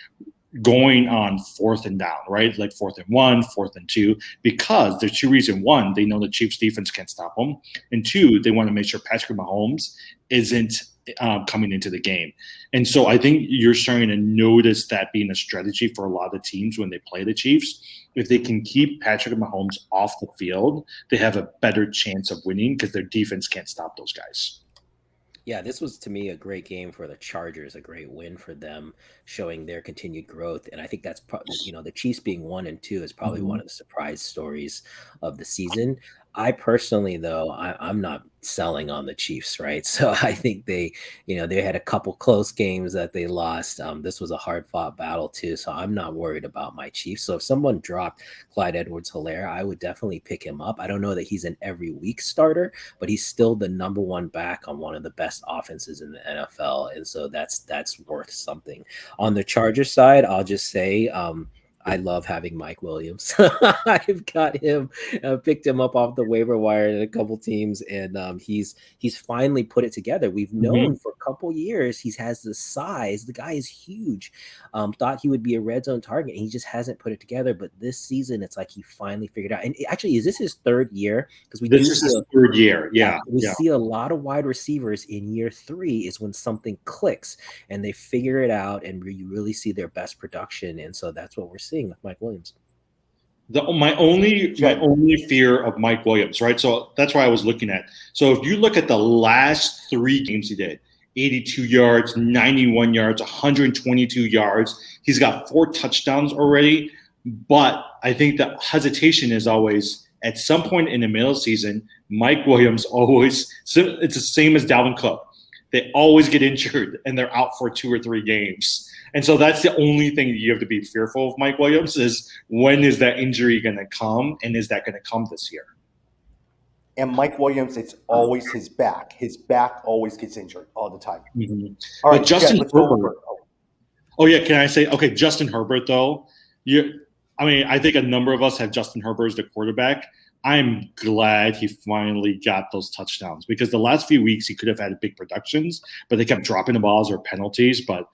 going on 4th and down, right? Like 4th and 1, 4th and 2, because there's 2 reasons. 1, they know the Chiefs defense can't stop them. And 2, they want to make sure Patrick Mahomes isn't coming into the game. And so I think you're starting to notice that being a strategy for a lot of teams when they play the Chiefs. If they can keep Patrick Mahomes off the field, they have a better chance of winning because their defense can't stop those guys. Yeah, this was to me a great game for the Chargers, a great win for them, showing their continued growth. And I think that's probably, the Chiefs being 1-2 is probably one of the surprise stories of the season. I personally, though, I'm not selling on the Chiefs, right? So I think they had a couple close games that they lost. This was a hard fought battle too. So I'm not worried about my Chiefs. So if someone dropped Clyde Edwards-Helaire, I would definitely pick him up. I don't know that he's an every week starter, but he's still the number 1 back on one of the best offenses in the NFL. And so that's worth something. On the Chargers side, I'll just say, I love having Mike Williams. I've got him, picked him up off the waiver wire in a couple teams, and he's finally put it together. We've known for a couple years he has the size. The guy is huge. Thought he would be a red zone target, and he just hasn't put it together. But this season, it's like he finally figured out. And actually, is this his 3rd year? Because this is his 3rd year. Yeah, we see a lot of wide receivers in year 3 is when something clicks and they figure it out, and you really see their best production. And so that's what we're seeing with Mike Williams. My only fear of Mike Williams, right? So that's why I was looking at. So if you look at the last 3 games he did, 82 yards, 91 yards, 122 yards. He's got 4 touchdowns already. But I think the hesitation is always at some point in the middle of the season, Mike Williams it's the same as Dalvin Cook. They always get injured and they're out for 2 or 3 games. And so that's the only thing that you have to be fearful of Mike Williams is when is that injury going to come, and is that going to come this year? And Mike Williams, it's always his back. His back always gets injured all the time. Mm-hmm. All right, but Justin Herbert. Oh yeah, can I say, okay, Justin Herbert, though. I think a number of us have Justin Herbert as the quarterback. I'm glad he finally got those touchdowns because the last few weeks he could have had big productions, but they kept dropping the balls or penalties. But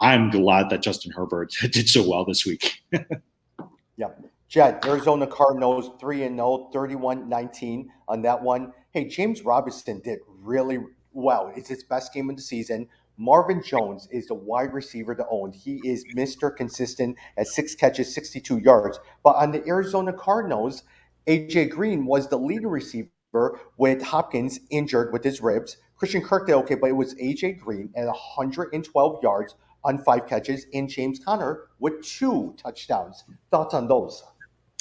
I'm glad that Justin Herbert did so well this week. Yeah. Jed, Arizona Cardinals 3-0, 31-19 on that one. Hey, James Robinson did really well. It's his best game of the season. Marvin Jones is the wide receiver to own. He is Mr. Consistent at 6 catches, 62 yards. But on the Arizona Cardinals, A.J. Green was the leading receiver with Hopkins injured with his ribs. Christian Kirk did okay, but it was A.J. Green at 112 yards on 5 catches, and James Conner with 2 touchdowns. Thoughts on those?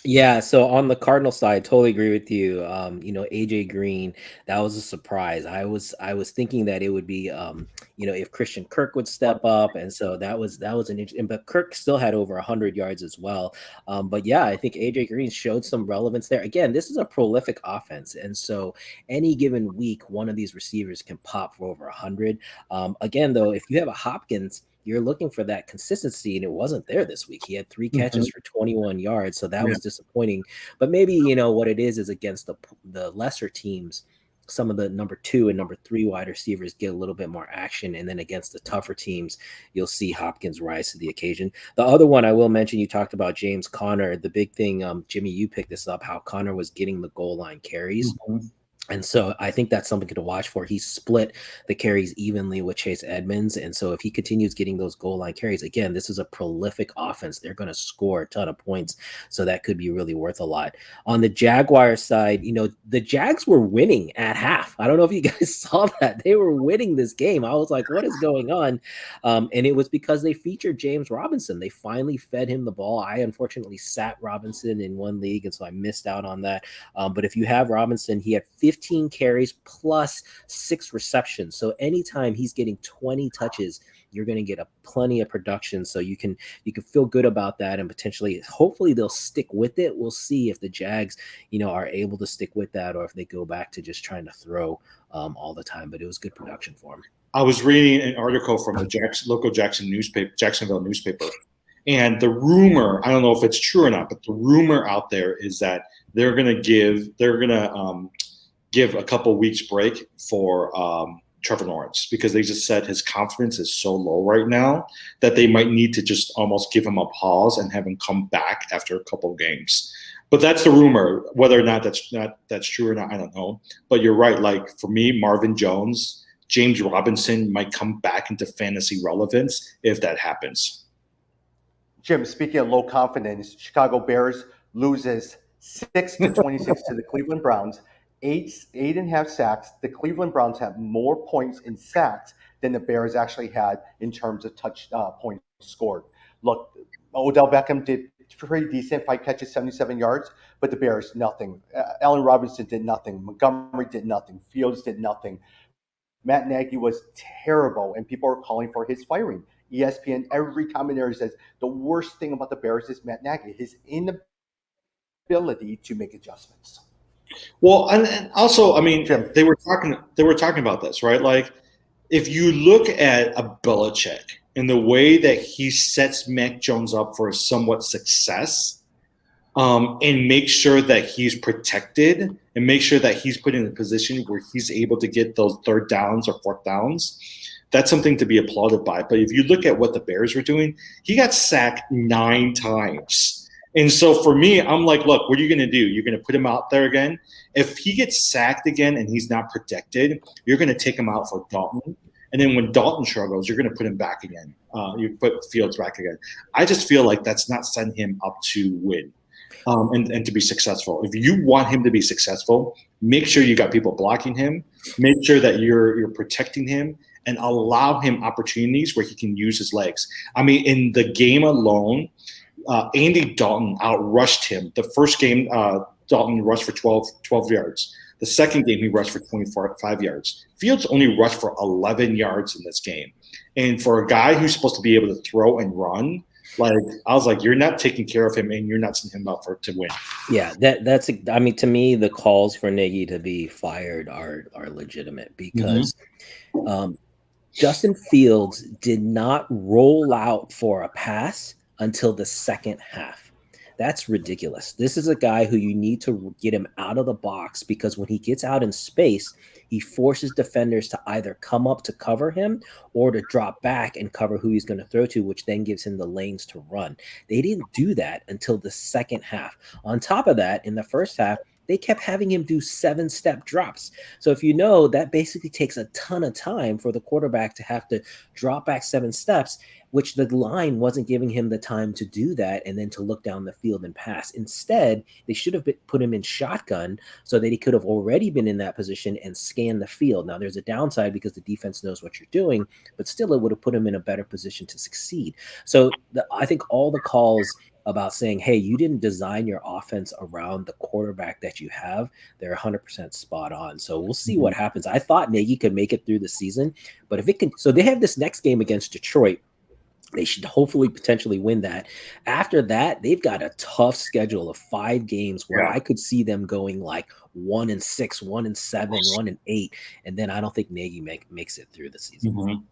Yeah, so on the Cardinal side, totally agree with you. AJ Green, that was a surprise. I was thinking that it would be, if Christian Kirk would step up, and so that was an interesting. But Kirk still had over 100 yards as well. But yeah, I think AJ Green showed some relevance there. Again, this is a prolific offense, and so any given week, one of these receivers can pop for over 100. Again, though, if you have a Hopkins, you're looking for that consistency, and it wasn't there this week. He had 3 catches for 21 yards, so that was disappointing. But maybe what it is against the lesser teams. some of the number 2 and number 3 wide receivers get a little bit more action. And then against the tougher teams, you'll see Hopkins rise to the occasion. The other one I will mention, you talked about James Conner. The big thing, Jimmy, you picked this up, how Conner was getting the goal line carries. Mm-hmm. And so I think that's something to watch for. He split the carries evenly with Chase Edmonds. And so if he continues getting those goal line carries, again, this is a prolific offense. They're going to score a ton of points. So that could be really worth a lot. On the Jaguar side, the Jags were winning at half. I don't know if you guys saw that. They were winning this game. I was like, what is going on? And it was because they featured James Robinson. They finally fed him the ball. I unfortunately sat Robinson in one league, and so I missed out on that. But if you have Robinson, he had 15 carries plus 6 receptions. So anytime he's getting 20 touches, you're going to get plenty of production. So you can feel good about that, and potentially, hopefully they'll stick with it. We'll see if the Jags, are able to stick with that, or if they go back to just trying to throw all the time. But it was good production for him. I was reading an article from the local Jacksonville newspaper. And the rumor, I don't know if it's true or not, but the rumor out there is that they're going to give a couple weeks break for Trevor Lawrence, because they just said his confidence is so low right now that they might need to just almost give him a pause and have him come back after a couple of games. But that's the rumor. Whether or not that's true or not, I don't know. But you're right. Like for me, Marvin Jones, James Robinson might come back into fantasy relevance if that happens. Jim, speaking of low confidence, Chicago Bears loses 6-26 to the Cleveland Browns. 8.5 sacks. The Cleveland Browns have more points in sacks than the Bears actually had in terms of points scored. Look, Odell Beckham did pretty decent, 5 catches, 77 yards, but the Bears, nothing. Allen Robinson did nothing. Montgomery did nothing. Fields did nothing. Matt Nagy was terrible, and people are calling for his firing. ESPN, every commentator says the worst thing about the Bears is Matt Nagy, his inability to make adjustments. Well, and also, I mean, Jim, they were talking about this, right? Like, if you look at a Belichick and the way that he sets Mac Jones up for somewhat success, and make sure that he's protected and make sure that he's put in a position where he's able to get those 3rd downs or 4th downs, that's something to be applauded by. But if you look at what the Bears were doing, he got sacked 9 times. And so for me, I'm like, look, what are you going to do? You're going to put him out there again? If he gets sacked again and he's not protected, you're going to take him out for Dalton. And then when Dalton struggles, you're going to put him back again. You put Fields back again. I just feel like that's not setting him up to win and to be successful. If you want him to be successful, make sure you got people blocking him. Make sure that you're protecting him and allow him opportunities where he can use his legs. I mean, in the game alone, Andy Dalton outrushed him. The first game, Dalton rushed for 12 yards. The second game, he rushed for 25 yards. Fields only rushed for 11 yards in this game. And for a guy who's supposed to be able to throw and run, like, I was like, you're not taking care of him and you're not setting him up to win. Yeah, that's I mean, to me, the calls for Nagy to be fired are legitimate, because Justin Fields did not roll out for a pass until the second half. That's ridiculous. This is a guy who you need to get him out of the box, because when he gets out in space, he forces defenders to either come up to cover him or to drop back and cover who he's going to throw to, which then gives him the lanes to run. They didn't do that until the second half. On top of that, in the first half, they kept having him do 7-step drops. So if you know, that basically takes a ton of time for the quarterback to have to drop back 7 steps, which the line wasn't giving him the time to do that and then to look down the field and pass. Instead, they should have put him in shotgun so that he could have already been in that position and scanned the field. Now, there's a downside because the defense knows what you're doing, but still it would have put him in a better position to succeed. So I think all the calls about saying, hey, you didn't design your offense around the quarterback that you have, they're 100% spot on. So we'll see what happens. I thought Nagy could make it through the season, but if it can, so they have this next game against Detroit. They should hopefully potentially win that. After that, they've got a tough schedule of 5 games where I could see them going like 1-6, 1-7, 1-8, and then I don't think Nagy makes it through the season.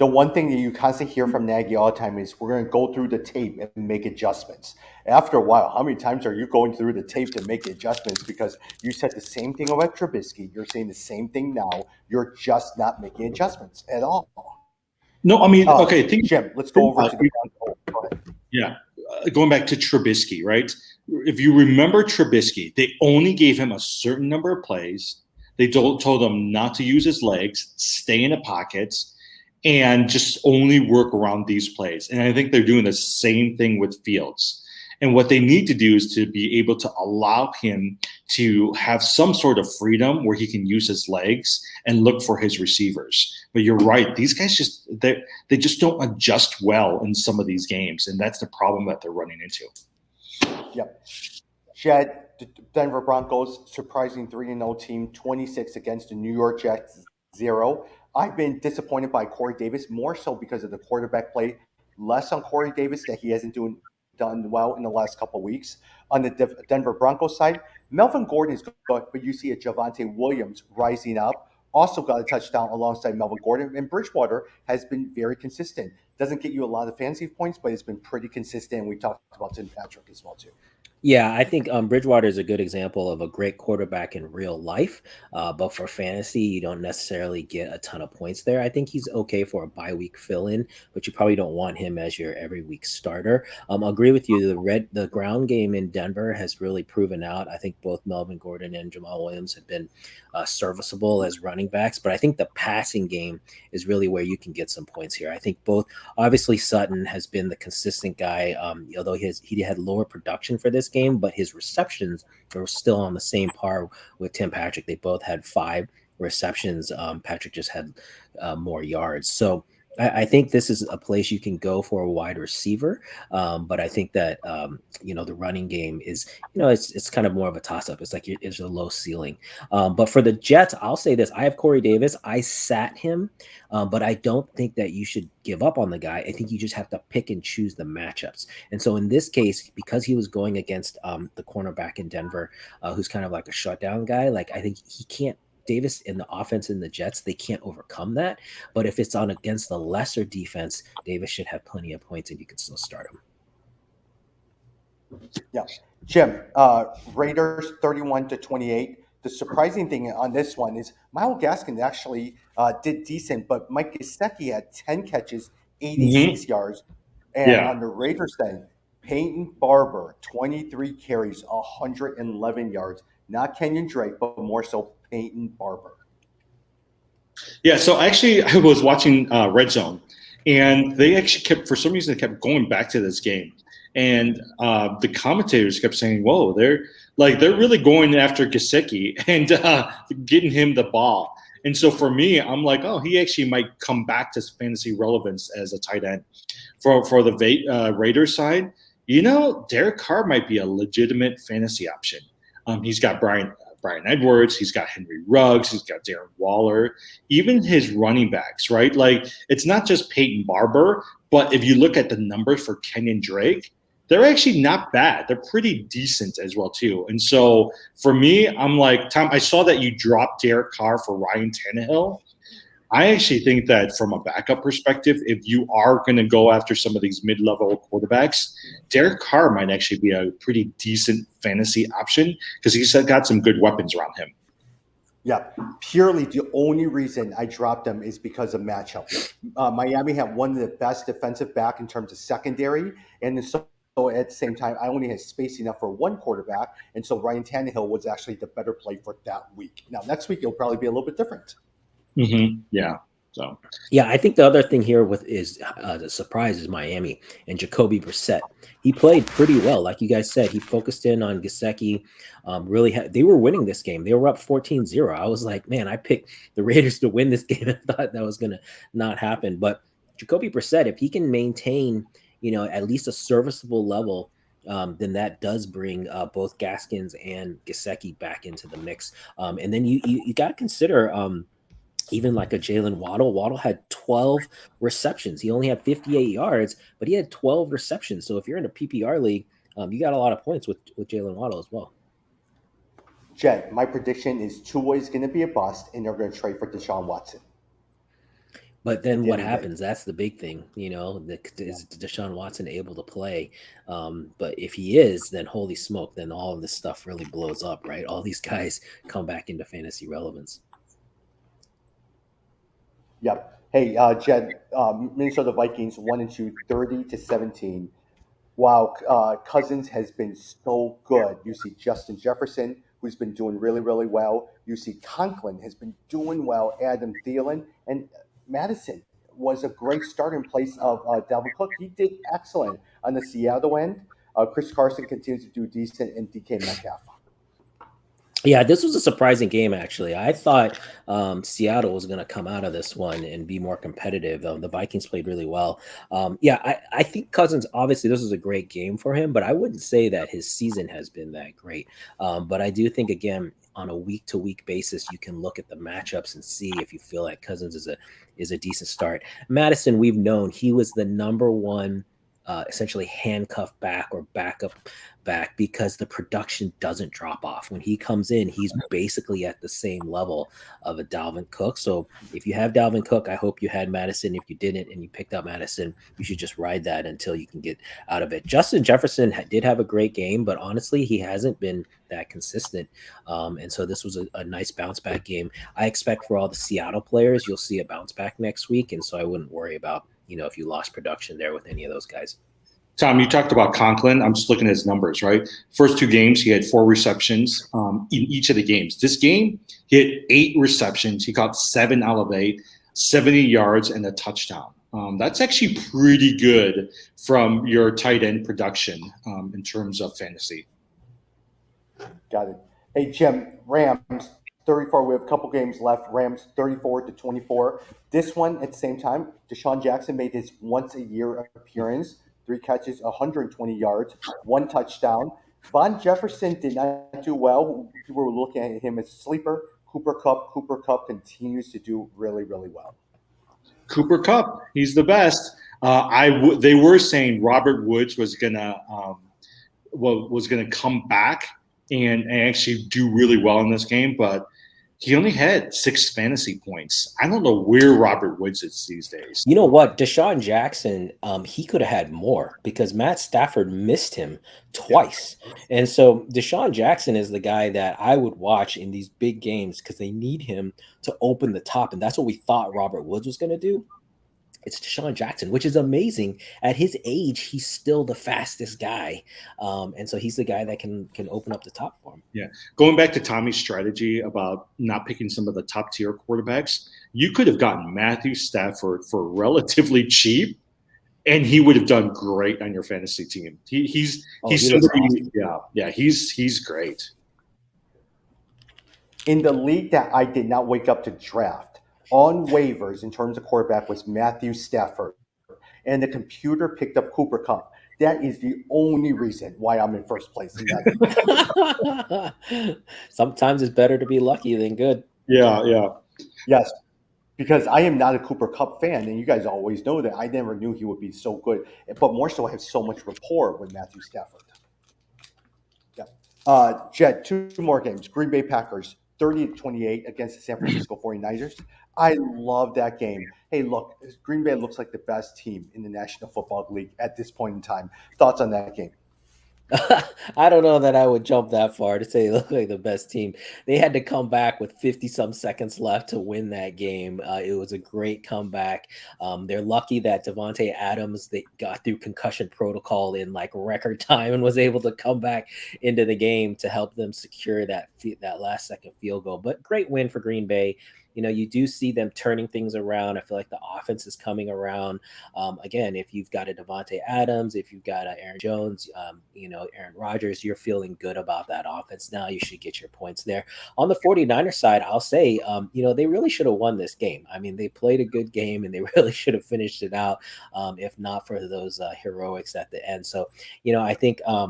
the one thing that you constantly hear from Nagy all the time is we're going to go through the tape and make adjustments. After a while, how many times are you going through the tape to make adjustments? Because you said the same thing about Trubisky. You're saying the same thing now. You're just not making adjustments at all. No, I mean, okay. Jim, let's go over to the Broncos. Yeah, going back to Trubisky, right? If you remember Trubisky, they only gave him a certain number of plays. They told him not to use his legs, stay in the pockets, and just only work around these plays. And I think they're doing the same thing with Fields. And what they need to do is to be able to allow him to have some sort of freedom where he can use his legs and look for his receivers. But you're right; these guys they just don't adjust well in some of these games, and that's the problem that they're running into. Yep. Jed, the Denver Broncos, surprising 3-0 team, 26 against the New York Jets, 0. I've been disappointed by Corey Davis, more so because of the quarterback play, less on Corey Davis that he hasn't done well in the last couple of weeks. On the Denver Broncos side, Melvin Gordon is good, but you see a Javonte Williams rising up. Also got a touchdown alongside Melvin Gordon. And Bridgewater has been very consistent. Doesn't get you a lot of fantasy points, but it's been pretty consistent. We talked about Tim Patrick as well, too. Yeah, I think Bridgewater is a good example of a great quarterback in real life, but for fantasy, you don't necessarily get a ton of points there. I think he's okay for a bye week fill-in, but you probably don't want him as your every week starter. I'll agree with you. The ground game in Denver has really proven out. I think both Melvin Gordon and Jamal Williams have been serviceable as running backs, but I think the passing game is really where you can get some points here. I think both, obviously Sutton has been the consistent guy, although he had lower production for this game, but his receptions are still on the same par with Tim Patrick. They both had 5 receptions. Patrick just had more yards. So I think this is a place you can go for a wide receiver. But I think that, the running game is, it's kind of more of a toss up. It's like it's a low ceiling. But for the Jets, I'll say this. I have Corey Davis. I sat him, but I don't think that you should give up on the guy. I think you just have to pick and choose the matchups. And so in this case, because he was going against the cornerback in Denver, who's kind of like a shutdown guy, like I think he can't, Davis in the offense in the Jets, they can't overcome that. But if it's on against the lesser defense, Davis should have plenty of points and you can still start him. Yeah. Jim, Raiders 31-28. The surprising thing on this one is Myles Gaskin actually did decent, but Mike Gesicki had 10 catches, 86 yards. And on the Raiders then, Peyton Barber, 23 carries, 111 yards. Not Kenyon Drake, but more so Peyton Barber. Yeah, so actually I was watching Red Zone, and they actually for some reason, kept going back to this game. And the commentators kept saying, whoa, they're really going after Gesicki and getting him the ball. And so for me, I'm like, oh, he actually might come back to fantasy relevance as a tight end. For the Raiders side, Derek Carr might be a legitimate fantasy option. He's got Brian Edwards, he's got Henry Ruggs, he's got Darren Waller, even his running backs, right? Like, it's not just Peyton Barber, but if you look at the numbers for Kenyon Drake, they're actually not bad. They're pretty decent as well, too. And so for me, I'm like, Tom, I saw that you dropped Derek Carr for Ryan Tannehill. I actually think that from a backup perspective, if you are going to go after some of these mid-level quarterbacks, Derek Carr might actually be a pretty decent fantasy option because he's got some good weapons around him. Yeah, purely the only reason I dropped him is because of matchup. Miami had one of the best defensive back in terms of secondary, and so at the same time, I only had space enough for one quarterback, and so Ryan Tannehill was actually the better play for that week. Now, next week, it'll probably be a little bit different. Mm-hmm. Yeah. So. Yeah, I think the other thing here is the surprise is Miami and Jacoby Brissett. He played pretty well, like you guys said. He focused in on Gesicki. They were winning this game. They were up 14-0. I was like, man, I picked the Raiders to win this game. I thought that was going to not happen. But Jacoby Brissett, if he can maintain, at least a serviceable level, then that does bring both Gaskins and Gesicki back into the mix. And then you got to consider even like a Jalen Waddle. Waddle had 12 receptions. He only had 58 yards, but he had 12 receptions. So if you're in a PPR league, you got a lot of points with Jalen Waddle as well. Jed, my prediction is Tua is going to be a bust, and they're going to trade for Deshaun Watson. But at then the what end of the day. happens? That's the big thing, is Deshaun Watson able to play? But if he is, then holy smoke, then all of this stuff really blows up, right? All these guys come back into fantasy relevance. Yep. Hey, Jed, Minnesota Vikings 1-2, 30-17. Wow, Cousins has been so good. You see Justin Jefferson, who's been doing really, really well. You see Conklin has been doing well. Adam Thielen and Madison was a great start in place of Dalvin Cook. He did excellent on the Seattle end. Chris Carson continues to do decent, and DK Metcalf. Yeah, this was a surprising game, actually. I thought Seattle was going to come out of this one and be more competitive. The Vikings played really well. I think Cousins, obviously, this is a great game for him, but I wouldn't say that his season has been that great. But I do think, again, on a week-to-week basis, you can look at the matchups and see if you feel like Cousins is a decent start. Madison, we've known he was the number one essentially handcuffed back or backup back because the production doesn't drop off. When he comes in, he's basically at the same level of a Dalvin Cook. So if you have Dalvin Cook, I hope you had Madison. If you didn't and you picked up Madison, you should just ride that until you can get out of it. Justin Jefferson did have a great game, but honestly, he hasn't been that consistent. And so this was a nice bounce back game. I expect for all the Seattle players, you'll see a bounce back next week. And so I wouldn't worry about, if you lost production there with any of those guys. Tom, you talked about Conklin. I'm just looking at his numbers, right? First 2 games, he had 4 receptions in each of the games. This game, he had 8 receptions. He caught 7 out of 8, 70 yards, and a touchdown. That's actually pretty good from your tight end production in terms of fantasy. Got it. Hey, Jim, Rams 34. We have a couple games left. Rams 34-24. This one at the same time, Deshaun Jackson made his once-a-year appearance. 3 catches, 120 yards, 1 touchdown. Von Jefferson did not do well. People were looking at him as a sleeper. Cooper Kupp continues to do really, really well. Cooper Kupp, he's the best. They were saying Robert Woods was gonna come back and actually do really well in this game, but he only had 6 fantasy points. I don't know where Robert Woods is these days. You know what? Deshaun Jackson, he could have had more because Matt Stafford missed him twice. And so Deshaun Jackson is the guy that I would watch in these big games because they need him to open the top. And that's what we thought Robert Woods was going to do. It's Deshaun Jackson, which is amazing. At his age, he's still the fastest guy. And so he's the guy that can open up the top for him. Yeah. Going back to Tommy's strategy about not picking some of the top tier quarterbacks, you could have gotten Matthew Stafford for relatively cheap, and he would have done great on your fantasy team. He's somebody, awesome. He's great. In the league that I did not wake up to draft, on waivers in terms of quarterback was Matthew Stafford, and the computer picked up Cooper Kupp. That is the only reason why I'm in first place in that. Sometimes it's better to be lucky than good. Yeah. Yes, because I am not a Cooper Kupp fan, and you guys always know that. I never knew he would be so good, but more so I have so much rapport with Matthew Stafford. Yeah. Jed, 2 more games. Green Bay Packers 30-28 against the San Francisco 49ers. I love that game. Hey, look, Green Bay looks like the best team in the National Football League at this point in time. Thoughts on that game? I don't know that I would jump that far to say they look like the best team. They had to come back with 50-some seconds left to win that game. It was a great comeback. They're lucky that Devontae Adams, they got through concussion protocol in like record time and was able to come back into the game to help them secure that last second field goal. But great win for Green Bay. You do see them turning things around. I feel like the offense is coming around. Again, if you've got a Devontae Adams, if you've got Aaron Jones, Aaron Rodgers, you're feeling good about that offense now. You should get your points there. On the 49ers side, I'll say, they really should have won this game. I mean, they played a good game and they really should have finished it out if not for those heroics at the end. So, I think I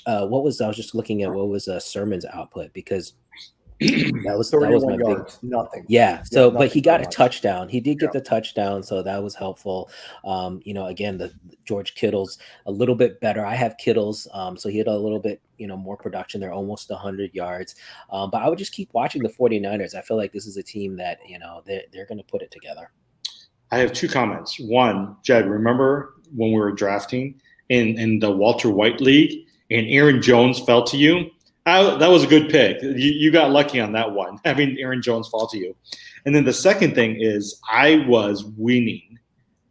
was just looking at what was Sermon's output because that was my yards, big nothing. Yeah. So, nothing but he got a much. touchdown. He did get the touchdown, so that was helpful. Again, the George Kittle's a little bit better. I have Kittle's, so he had a little bit, more production. They're almost 100 yards. But I would just keep watching the 49ers. I feel like this is a team that they're going to put it together. I have two comments. One, Jed, remember when we were drafting in the Walter White League and Aaron Jones fell to you? That was a good pick. You got lucky on that one, having Aaron Jones fall to you. And then the second thing is I was winning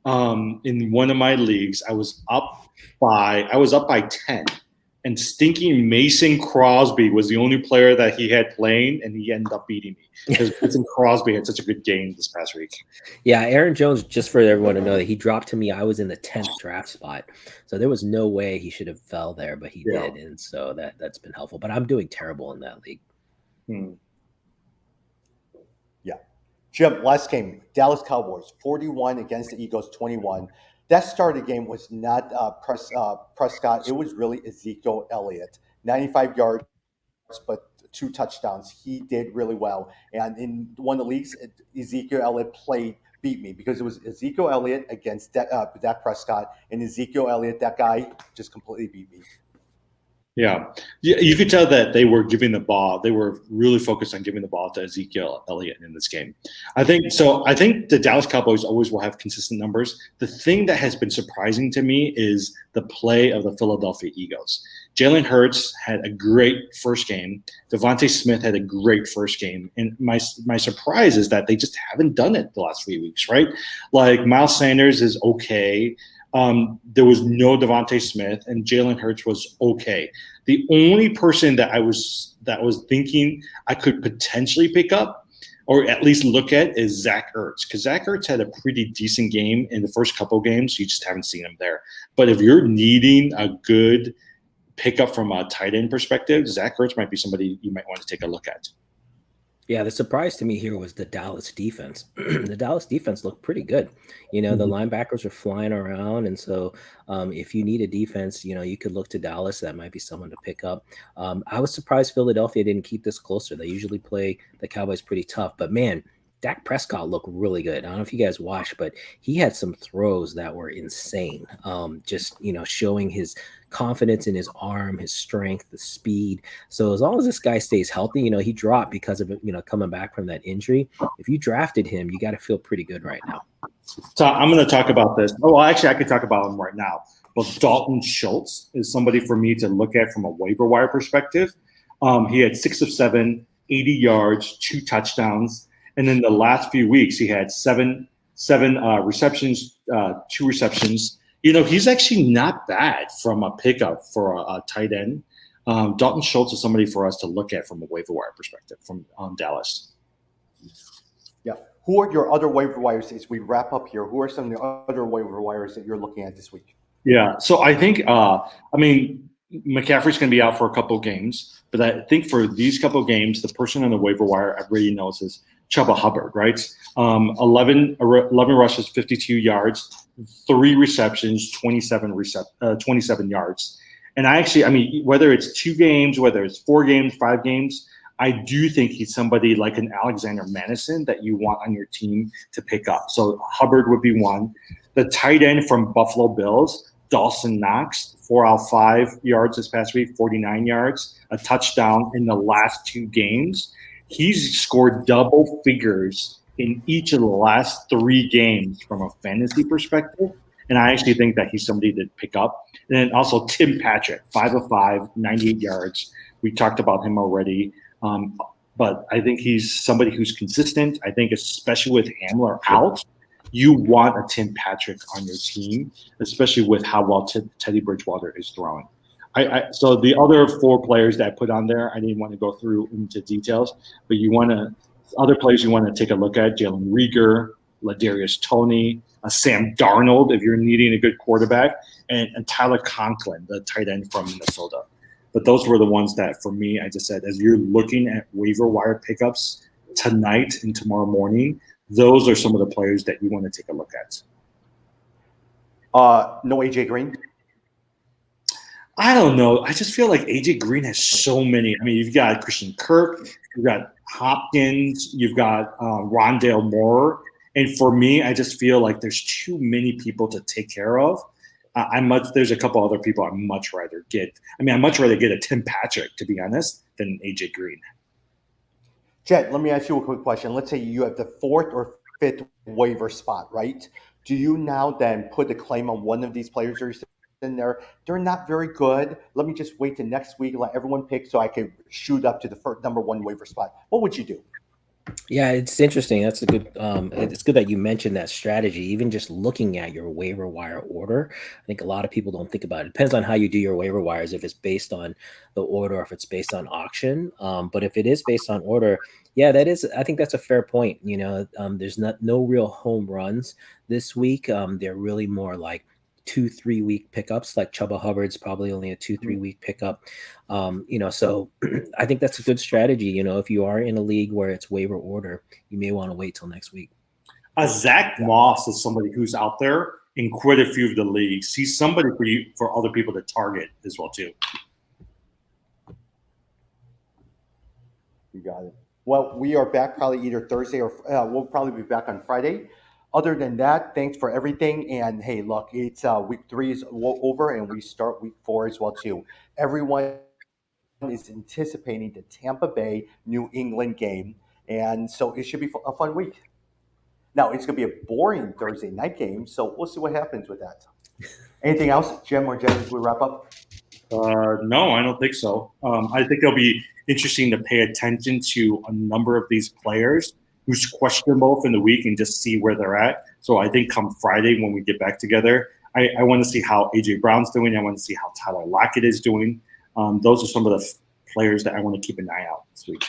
in one of my leagues. I was up by 10. And stinking Mason Crosby was the only player that he had playing, and he ended up beating me because Mason Crosby had such a good game this past week. Yeah, Aaron Jones, just for everyone to know that he dropped to me, I was in the 10th draft spot. So there was no way he should have fell there, but he did. And so that's been helpful. But I'm doing terrible in that league. Yeah. Jim, last game, Dallas Cowboys, 41 against the Eagles, 21. That start of the game was not Prescott. It was really Ezekiel Elliott. 95 yards, but 2 touchdowns. He did really well. And in one of the leagues, Ezekiel Elliott beat me because it was Ezekiel Elliott against Dak Prescott. And Ezekiel Elliott, that guy, just completely beat me. Yeah, you could tell that they were giving the ball. They were really focused on giving the ball to Ezekiel Elliott in this game. I think the Dallas Cowboys always will have consistent numbers. The thing that has been surprising to me is the play of the Philadelphia Eagles. Jalen Hurts had a great first game. Devontae Smith had a great first game. And my surprise is that they just haven't done it the last 3 weeks, right? Like Miles Sanders is okay. There was no Devontae Smith, and Jalen Hurts was okay. The only person that was thinking I could potentially pick up or at least look at is Zach Ertz, because Zach Ertz had a pretty decent game in the first couple games. You just haven't seen him there. But if you're needing a good pickup from a tight end perspective, Zach Ertz might be somebody you might want to take a look at. Yeah, the surprise to me here was the Dallas defense. The Dallas defense looked pretty good. The linebackers are flying around. And so if you need a defense, you could look to Dallas. That might be someone to pick up. I was surprised Philadelphia didn't keep this closer. They usually play the Cowboys pretty tough. But, man, Dak Prescott looked really good. I don't know if you guys watched, but he had some throws that were insane. Just showing his confidence in his arm, his strength, the speed. So as long as this guy stays healthy, he dropped because of coming back from that injury. If you drafted him, you got to feel pretty good right now. So I'm going to talk about this. Oh, well, actually, I could talk about him right now. But Dalton Schultz is somebody for me to look at from a waiver wire perspective. He had 6 of 7, 80 yards, 2 touchdowns. And in the last few weeks, he had seven receptions, 2 receptions. He's actually not bad from a pickup for a tight end. Dalton Schultz is somebody for us to look at from a waiver wire perspective from Dallas. Yeah. Who are your other waiver wires as we wrap up here? Who are some of the other waiver wires that you're looking at this week? Yeah. So I think, McCaffrey's going to be out for a couple of games. But I think for these couple of games, the person on the waiver wire everybody knows is Chuba Hubbard, right? 11 rushes, 52 yards, 3 receptions, 27 yards. And whether it's 2 games, whether it's 4 games, 5 games, I do think he's somebody like an Alexander Madison that you want on your team to pick up. So Hubbard would be one. The tight end from Buffalo Bills, Dawson Knox, 4 out of 5 yards this past week, 49 yards, a touchdown in the last 2 games. He's scored double figures in each of the last 3 games from a fantasy perspective. And I actually think that he's somebody to pick up. And then also Tim Patrick, 5 of 5, 98 yards. We talked about him already. But I think he's somebody who's consistent. I think especially with Hamler out, you want a Tim Patrick on your team, especially with how well Teddy Bridgewater is throwing. So the other 4 players that I put on there, I didn't want to go through into details, but other players you want to take a look at: Jalen Reagor, Ladarius Toney, Sam Darnold if you're needing a good quarterback, and Tyler Conklin, the tight end from Minnesota. But those were the ones that, for me, I just said, as you're looking at waiver wire pickups tonight and tomorrow morning, those are some of the players that you want to take a look at. No AJ Green? I don't know. I just feel like AJ Green has so many. You've got Christian Kirk, you've got Hopkins, you've got Rondale Moore. And for me, I just feel like there's too many people to take care of. There's a couple other people I'd much rather get. I'd much rather get a Tim Patrick, to be honest, than AJ Green. Jed, let me ask you a quick question. Let's say you have the 4th or fifth waiver spot, right? Do you now then put a claim on one of these players that are in there? They're not very good. Let me just wait till next week, let everyone pick so I can shoot up to the first, number one waiver spot. What would you do? Yeah, it's interesting. That's a good. It's good that you mentioned that strategy. Even just looking at your waiver wire order, I think a lot of people don't think about it. Depends on how you do your waiver wires. If it's based on the order, or if it's based on auction. But if it is based on order, yeah, that is. I think that's a fair point. There's no real home runs this week. They're really more like 2-3 week pickups. Like Chuba Hubbard's probably only a 2-3 week pickup. So I think that's a good strategy. If you are in a league where it's waiver order, you may want to wait till next week. Zach Moss is somebody who's out there in quite a few of the leagues. He's somebody for other people to target as well too. You got it. Well, we are back probably either Thursday or we'll probably be back on Friday. Other than that, thanks for everything. And hey, look, it's week 3 is over, and we start week 4 as well too. Everyone is anticipating the Tampa Bay New England game, and so it should be a fun week. Now it's going to be a boring Thursday night game, so we'll see what happens with that. Anything else, Jim or Jen, as we wrap up? No, I don't think so. I think it'll be interesting to pay attention to a number of these players who's questionable in the week and just see where they're at. So I think come Friday when we get back together, I want to see how A.J. Brown's doing. I want to see how Tyler Lockett is doing. Those are some of the players that I want to keep an eye out this week.